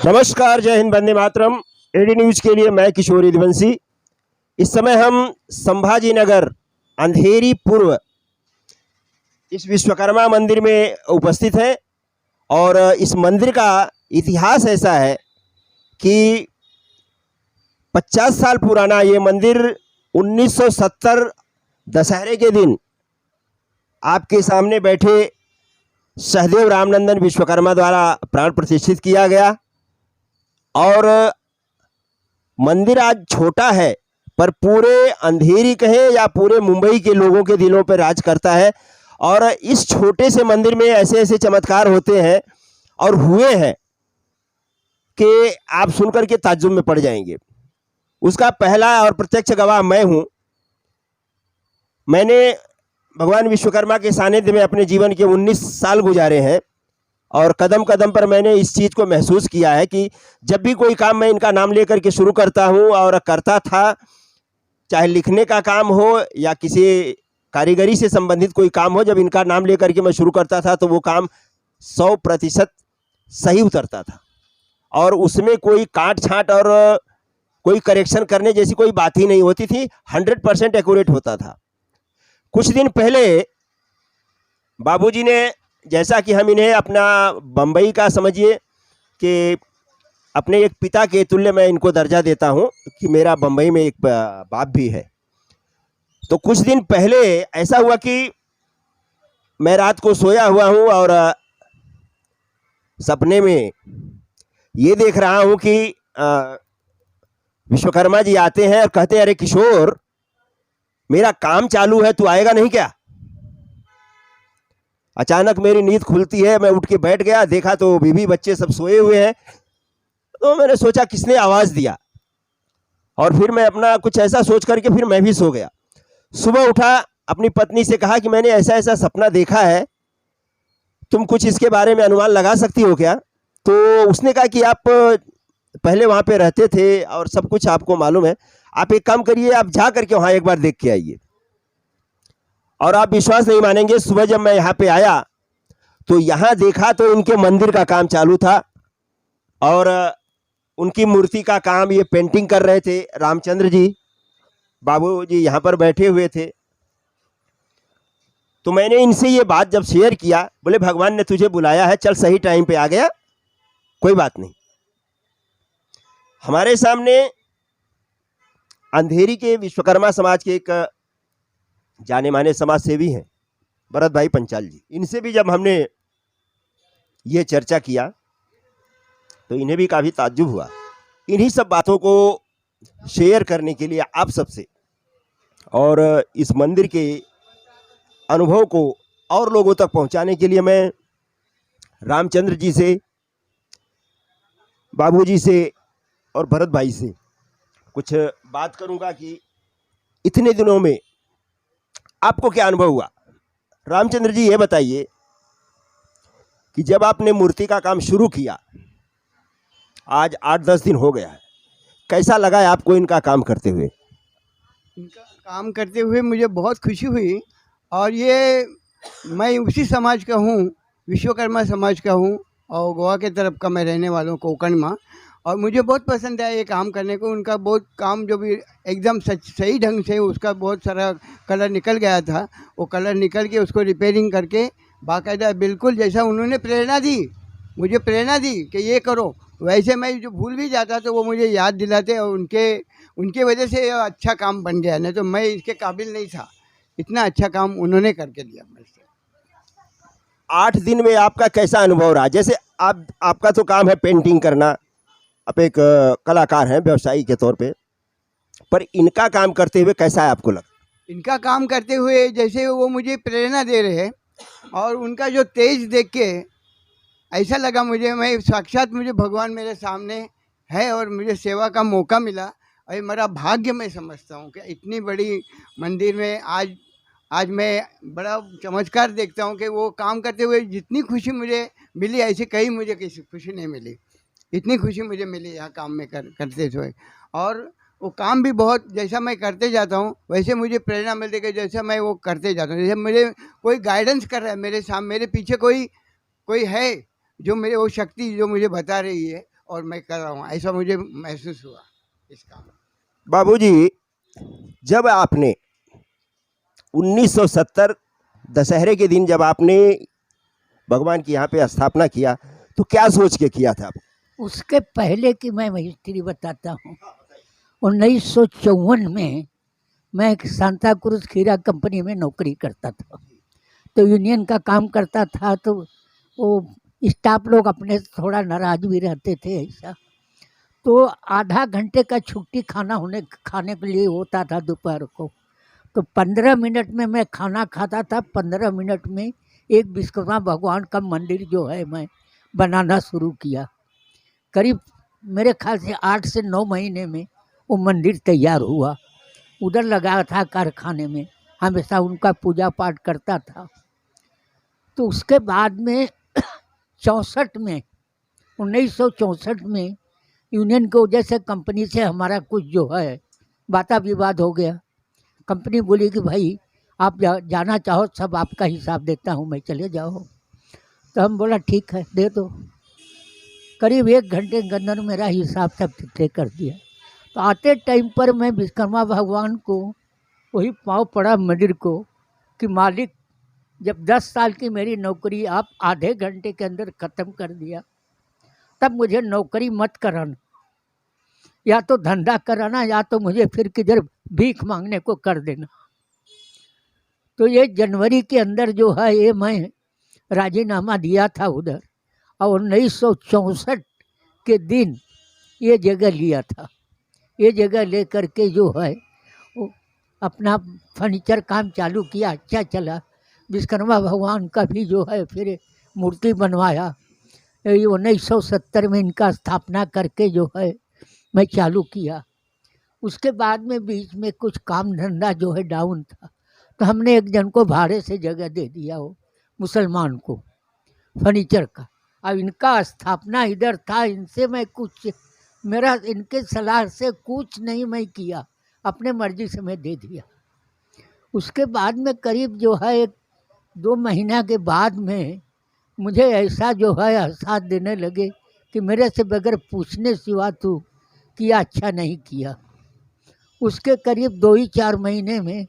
नमस्कार, जय Hind, Vande Mataram. AD news के लिए मैं किशोर यदुवंशी। इस समय हम संभाजी नगर अंधेरी पूर्व इस विश्वकर्मा मंदिर में उपस्थित हैं और इस मंदिर का इतिहास ऐसा है कि 50 साल पुराना ये मंदिर 1970 दशहरे के दिन आपके सामने बैठे सहदेव रामनंदन विश्वकर्मा द्वारा प्राण प्रतिष्ठित किया गया। और मंदिर आज छोटा है पर पूरे अंधेरी कहें या पूरे मुंबई के लोगों के दिलों पर राज करता है। और इस छोटे से मंदिर में ऐसे ऐसे चमत्कार होते हैं और हुए हैं कि आप सुनकर के ताज्जुब में पड़ जाएंगे। उसका पहला और प्रत्यक्ष गवाह मैं हूँ। मैंने भगवान विश्वकर्मा के सानिध्य में अपने जीवन के 19 साल गुजारे हैं और कदम कदम पर मैंने इस चीज़ को महसूस किया है कि जब भी कोई काम मैं इनका नाम लेकर के शुरू करता हूँ और करता था, चाहे लिखने का काम हो या किसी कारीगरी से संबंधित कोई काम हो, जब इनका नाम लेकर के मैं शुरू करता था तो वो काम 100% सही उतरता था और उसमें कोई काट छाँट और कोई करेक्शन करने जैसी कोई बात ही नहीं होती थी। 100% एक्यूरेट होता था। कुछ दिन पहले बाबूजी ने, जैसा कि हम इन्हें अपना बम्बई का समझिए कि अपने एक पिता के तुल्य मैं इनको दर्जा देता हूं कि मेरा बम्बई में एक बाप भी है। तो कुछ दिन पहले ऐसा हुआ कि मैं रात को सोया हुआ हूं और सपने में ये देख रहा हूं कि विश्वकर्मा जी आते हैं और कहते हैं, अरे किशोर, मेरा काम चालू है, तू आएगा नहीं क्या? अचानक मेरी नींद खुलती है, मैं उठ के बैठ गया, देखा तो बीवी बच्चे सब सोए हुए हैं। तो मैंने सोचा किसने आवाज़ दिया, और फिर मैं अपना कुछ ऐसा सोच करके फिर मैं भी सो गया। सुबह उठा, अपनी पत्नी से कहा कि मैंने ऐसा ऐसा सपना देखा है, तुम कुछ इसके बारे में अनुमान लगा सकती हो क्या? तो उसने कहा कि आप पहले वहाँ पे रहते थे और सब कुछ आपको मालूम है, आप एक काम करिए, आप जा करके वहाँ एक बार देख के आइए। और आप विश्वास नहीं मानेंगे, सुबह जब मैं यहाँ पे आया तो यहाँ देखा तो इनके मंदिर का काम चालू था और उनकी मूर्ति का काम ये पेंटिंग कर रहे थे। रामचंद्र जी बाबू जी यहाँ पर बैठे हुए थे। तो मैंने इनसे ये बात जब शेयर किया, बोले भगवान ने तुझे बुलाया है, चल सही टाइम पे आ गया, कोई बात नहीं। हमारे सामने अंधेरी के विश्वकर्मा समाज के एक जाने माने समाज सेवी हैं भरत भाई पंचाल जी। इनसे भी जब हमने ये चर्चा किया तो इन्हें भी काफ़ी ताज्जुब हुआ। इन्हीं सब बातों को शेयर करने के लिए आप सबसे और इस मंदिर के अनुभव को और लोगों तक पहुंचाने के लिए मैं रामचंद्र जी से, बाबूजी से और भरत भाई से कुछ बात करूंगा कि इतने दिनों में आपको क्या अनुभव हुआ। रामचंद्र जी, ये बताइए कि जब आपने मूर्ति का काम शुरू किया, आज 8-10 दिन हो गया है, कैसा लगा है आपको इनका काम करते हुए? इनका काम करते हुए मुझे बहुत खुशी हुई। और ये मैं उसी समाज का हूँ, विश्वकर्मा समाज का हूँ और गोवा के तरफ का मैं रहने वाला हूँ, कोंकण में। और मुझे बहुत पसंद है ये काम करने को। उनका बहुत काम जो भी एकदम सही ढंग से, उसका बहुत सारा कलर निकल गया था, वो कलर निकल के उसको रिपेयरिंग करके बाकायदा बिल्कुल जैसा उन्होंने प्रेरणा दी, मुझे प्रेरणा दी कि ये करो, वैसे मैं जो भूल भी जाता तो वो मुझे याद दिलाते और उनके वजह से अच्छा काम बन गया, नहीं तो मैं इसके काबिल नहीं था। इतना अच्छा काम उन्होंने करके दिया मेरे से। 8 दिन में आपका कैसा अनुभव रहा? जैसे आपका तो काम है पेंटिंग करना, आप एक कलाकार हैं व्यवसायी के तौर पे, पर इनका काम करते हुए कैसा है आपको लगा? इनका काम करते हुए जैसे वो मुझे प्रेरणा दे रहे हैं और उनका जो तेज देख के ऐसा लगा मुझे, मैं साक्षात मुझे भगवान मेरे सामने है और मुझे सेवा का मौका मिला। और मेरा भाग्य मैं समझता हूँ कि इतनी बड़ी मंदिर में आज मैं बड़ा चमत्कार देखता हूँ कि वो काम करते हुए जितनी खुशी मुझे मिली, ऐसी कहीं मुझे किसी खुशी नहीं मिली। इतनी खुशी मुझे मिली यहाँ काम में करते हुए। और वो काम भी बहुत, जैसा मैं करते जाता हूँ वैसे मुझे प्रेरणा मिलती है, जैसा मैं वो करते जाता हूँ। जैसे मुझे कोई गाइडेंस कर रहा है, मेरे सामने मेरे पीछे कोई है जो मेरे, वो शक्ति जो मुझे बता रही है, और मैं कर रहा हूँ, ऐसा मुझे महसूस हुआ इस काम में। बाबूजी, जब आपने 1970 दशहरे के दिन जब आपने भगवान की यहाँ पे स्थापना किया तो क्या सोच के किया था? उसके पहले की मैं हिस्ट्री बताता हूँ। 1954 में मैं एक सांता क्रूज खीरा कंपनी में नौकरी करता था, तो यूनियन का काम करता था, तो वो स्टाफ लोग अपने से थोड़ा नाराज भी रहते थे ऐसा। तो आधा घंटे का छुट्टी खाने के लिए होता था दोपहर को, तो 15 मिनट में मैं खाना खाता था। 15 मिनट में एक विश्वकर्मा भगवान का मंदिर जो है मैं बनाना शुरू किया। करीब मेरे ख्याल से 8 से 9 महीने में वो मंदिर तैयार हुआ। उधर लगा था कारखाने में, हमेशा उनका पूजा पाठ करता था। तो उसके बाद में 64 में 1964 में यूनियन की वजह से कंपनी से हमारा कुछ जो है वादा विवाद हो गया। कंपनी बोली कि भाई आप जाना चाहो सब आपका हिसाब देता हूँ मैं, चले जाओ। तो हम बोला ठीक है दे दो। करीब 1 घंटे के अंदर मेरा हिसाब सब तय कर दिया। तो आते टाइम पर मैं विश्वकर्मा भगवान को वही पाँव पड़ा मंदिर को कि मालिक, जब 10 साल की मेरी नौकरी आप आधे घंटे के अंदर ख़त्म कर दिया, तब मुझे नौकरी मत कराना, या तो धंधा कराना या तो मुझे फिर किधर भीख मांगने को कर देना। तो ये जनवरी के अंदर जो है ये मैं राजीनामा दिया था उधर, और 1964 के दिन ये जगह लिया था। ये जगह ले करके जो है वो अपना फर्नीचर काम चालू किया, अच्छा चला। विश्वकर्मा भगवान का भी जो है फिर मूर्ति बनवाया। 1970 में इनका स्थापना करके जो है मैं चालू किया। उसके बाद में बीच में कुछ काम धंधा जो है डाउन था, तो हमने एक जन को भाड़े से जगह दे दिया, वो मुसलमान को, फर्नीचर का। अब इनका स्थापना इधर था, इनसे मैं कुछ, मेरा इनके सलाह से कुछ नहीं मैं किया, अपने मर्जी से मैं दे दिया। उसके बाद में करीब जो है 1-2 महीना के बाद में मुझे ऐसा जो है एहसास देने लगे कि मेरे से बगैर पूछने सिवा तू किया अच्छा नहीं किया। उसके करीब 2 ही 4 महीने में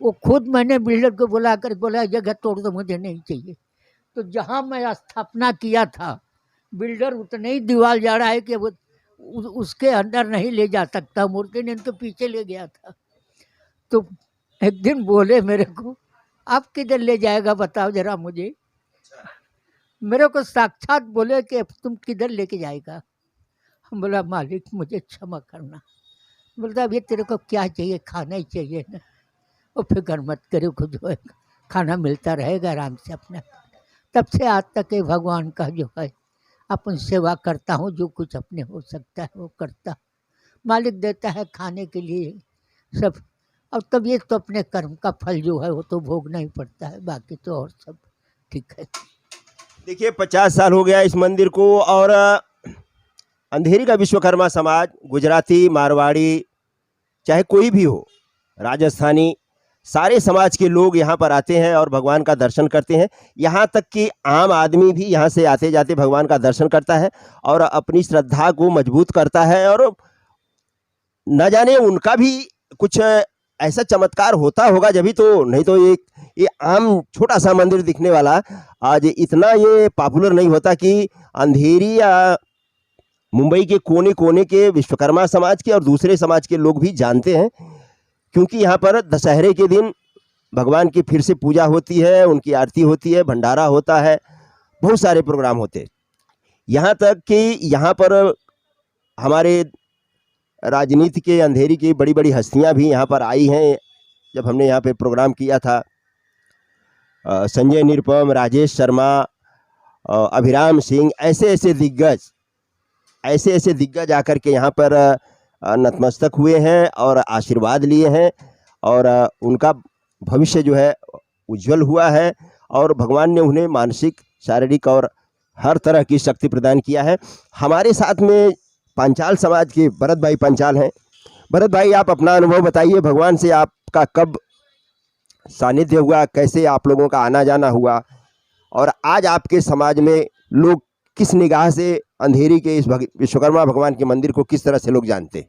वो खुद, मैंने बिल्डर को बुला कर बोला जगह तोड़ दो, मुझे नहीं चाहिए। तो जहाँ मैं स्थापना किया था, बिल्डर उतने ही दीवार जा रहा है कि वो उसके अंदर नहीं ले जा सकता, मूर्ति ने इनके पीछे ले गया था। तो एक दिन बोले मेरे को, आप किधर ले जाएगा बताओ जरा मुझे। मेरे को साक्षात बोले कि तुम किधर लेके जाएगा। हम बोला मालिक मुझे क्षमा करना। बोलता अब ये तेरे को क्या चाहिए, खाना ही चाहिए ना, वो फिक्र मत करो, खुद जो है खाना मिलता रहेगा आराम से अपना। तब से आज तक ये भगवान का जो है अपन सेवा करता हूँ, जो कुछ अपने हो सकता है वो करता। मालिक देता है खाने के लिए सब, और तब ये तो अपने कर्म का फल जो है वो तो भोगना ही पड़ता है, बाकी तो और सब ठीक है। देखिए 50 साल हो गया इस मंदिर को, और अंधेरी का विश्वकर्मा समाज, गुजराती, मारवाड़ी, चाहे कोई भी हो, राजस्थानी, सारे समाज के लोग यहाँ पर आते हैं और भगवान का दर्शन करते हैं। यहाँ तक कि आम आदमी भी यहाँ से आते जाते भगवान का दर्शन करता है और अपनी श्रद्धा को मजबूत करता है। और न जाने उनका भी कुछ ऐसा चमत्कार होता होगा, जभी तो, नहीं तो ये आम छोटा सा मंदिर दिखने वाला आज इतना ये पॉपुलर नहीं होता कि अंधेरी या मुंबई के कोने कोने के विश्वकर्मा समाज के और दूसरे समाज के लोग भी जानते हैं, क्योंकि यहाँ पर दशहरे के दिन भगवान की फिर से पूजा होती है, उनकी आरती होती है, भंडारा होता है, बहुत सारे प्रोग्राम होते हैं। यहाँ तक कि यहाँ पर हमारे राजनीति के, अंधेरी की बड़ी बड़ी हस्तियाँ भी यहाँ पर आई हैं। जब हमने यहाँ पे प्रोग्राम किया था, संजय निरुपम, राजेश शर्मा, अभिराम सिंह, ऐसे ऐसे दिग्गज आकर के यहाँ पर नतमस्तक हुए हैं और आशीर्वाद लिए हैं, और उनका भविष्य जो है उज्जवल हुआ है, और भगवान ने उन्हें मानसिक, शारीरिक और हर तरह की शक्ति प्रदान किया है। हमारे साथ में पांचाल समाज के भरत भाई पंचाल हैं। भरत भाई, आप अपना अनुभव बताइए, भगवान से आपका कब सानिध्य हुआ, कैसे आप लोगों का आना जाना हुआ, और आज आपके समाज में लोग किस निगाह से अंधेरी के इस विश्वकर्मा भगवान के मंदिर को किस तरह से लोग जानते हैं?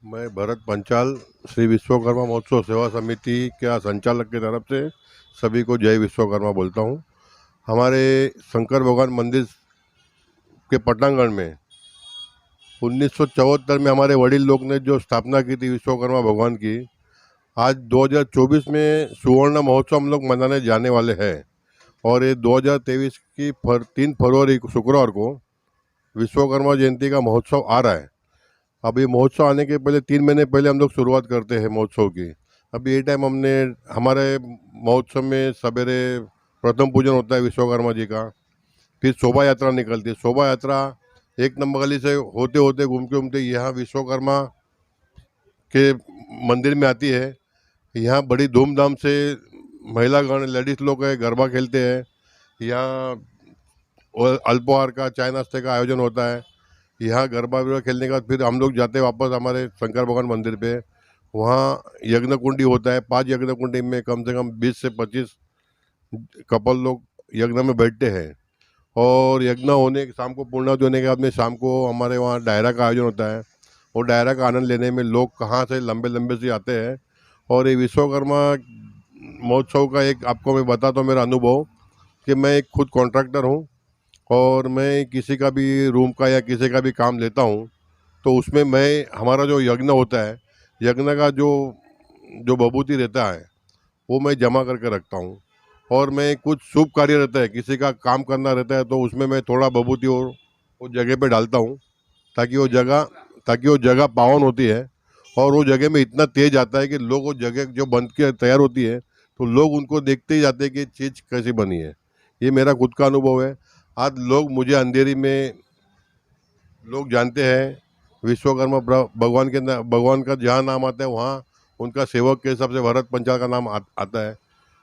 मैं भरत पंचाल श्री विश्वकर्मा महोत्सव सेवा समिति के संचालक की तरफ से सभी को जय विश्वकर्मा बोलता हूँ। हमारे शंकर भगवान मंदिर के पटांगण में 1974 में हमारे वडील लोग ने जो स्थापना की थी विश्वकर्मा भगवान की, आज 2024 में सुवर्ण महोत्सव हम लोग मनाने जाने वाले हैं। और ये 2023 की 3 फरवरी को शुक्रवार को विश्वकर्मा जयंती का महोत्सव आ रहा है। अब ये महोत्सव आने के पहले 3 महीने पहले हम लोग शुरुआत करते हैं महोत्सव की। अभी ये टाइम हमने हमारे महोत्सव में सवेरे प्रथम पूजन होता है विश्वकर्मा जी का, फिर शोभा यात्रा निकलती है। शोभा यात्रा 1 नंबर गली से होते होते घूमते घूमते यहाँ विश्वकर्मा के मंदिर में आती है। यहाँ बड़ी धूमधाम से महिलागण लेडीज़ लोग है गरबा खेलते हैं। यहाँ अल्पोहार का चाय नाश्ते का आयोजन होता है। यहाँ गरबा वरबा खेलने के बाद फिर हम लोग जाते हैं वापस हमारे शंकर भगवान मंदिर पे। वहाँ यज्ञ कुंडी होता है। 5 यज्ञ कुंडी में कम से कम 20 से 25 कपल लोग यज्ञ में बैठते हैं। और यज्ञ होने शाम को पूर्णाहुति होने के बाद में शाम को हमारे वहाँ डायरा का आयोजन होता है। और डायरा का आनंद लेने में लोग कहाँ से लंबे लंबे से आते हैं। और ये विश्वकर्मा महोत्सव का एक आपको मैं बताता हूँ मेरा अनुभव कि मैं एक खुद कॉन्ट्रैक्टर हूँ और मैं किसी का भी रूम का या किसी का भी काम लेता हूँ तो उसमें मैं हमारा जो यज्ञ होता है, यज्ञ का जो बभूति रहता है वो मैं जमा करके रखता हूँ। और मैं कुछ शुभ कार्य रहता है, किसी का काम करना रहता है तो उसमें मैं थोड़ा बभूति और उस जगह पे डालता हूँ ताकि वो जगह पावन होती है। और वो जगह में इतना तेज आता है कि लोग वो जगह जो बन के तैयार होती है तो लोग उनको देखते ही जाते हैं कि चीज़ कैसी बनी है। ये मेरा खुद का अनुभव है। आज लोग मुझे अंधेरी में लोग जानते हैं। विश्वकर्मा भगवान का जहाँ नाम आता है वहाँ उनका सेवक के हिसाब से भरत पंचाल का नाम आता है।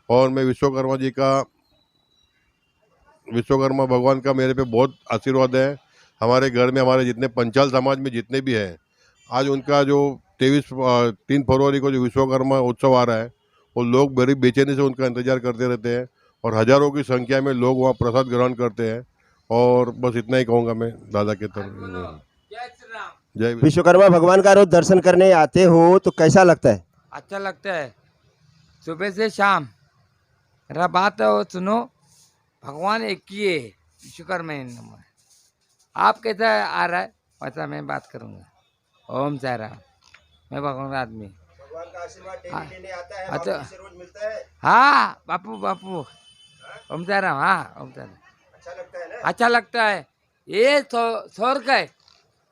और मैं विश्वकर्मा भगवान का मेरे पे बहुत आशीर्वाद है। हमारे घर में हमारे जितने पंचाल समाज में जितने भी हैं, आज उनका जो 3 फरवरी को जो विश्वकर्मा उत्सव आ रहा है वो लोग बड़ी बेचैनी से उनका इंतजार करते रहते हैं। और हज़ारों की संख्या में लोग वहाँ प्रसाद ग्रहण करते हैं। और बस इतना ही कहूँगा मैं दादा के तरफ। जय विश्वकर्मा भगवान का रोज दर्शन करने आते हो तो कैसा लगता है? अच्छा लगता है। सुबह से शाम मेरा बात है वो सुनो, भगवान एक ही है, विश्वकर्मा नमः। आप कैसा आ रहा है वैसा मैं बात करूँगा। ओम साई राम। मैं भगवान का आदमी। भगवान का आशीर्वाद डेली लेने आता है, अच्छा। बाबू से रोज मिलता है। हाँ बापू ओम साई राम। हाँ ओम साई राम। अच्छा लगता है ना? अच्छा लगता है। ये स्वर्ग है,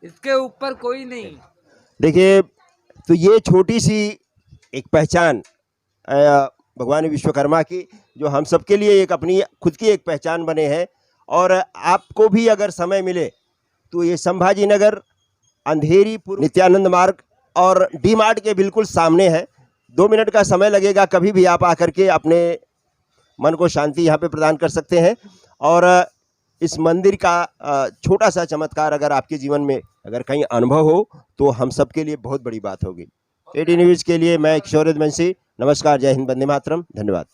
इसके ऊपर कोई नहीं। देखिए, तो ये छोटी सी एक पहचान भगवान विश्वकर्मा की जो हम सबके लिए एक अपनी खुद की एक पहचान बने हैं। और आपको भी अगर समय मिले तो ये संभाजी नगर अंधेरी पूर्व नित्यानंद मार्ग और डी मार्ट के बिल्कुल सामने है। 2 मिनट का समय लगेगा, कभी भी आप आकर के अपने मन को शांति यहाँ पे प्रदान कर सकते हैं। और इस मंदिर का छोटा सा चमत्कार अगर आपके जीवन में अगर कहीं अनुभव हो तो हम सब के लिए बहुत बड़ी बात होगी। एडी न्यूज़ के लिए मैं किशोर रघुवंशी। नमस्कार, जय हिंद, वंदे मातरम, धन्यवाद।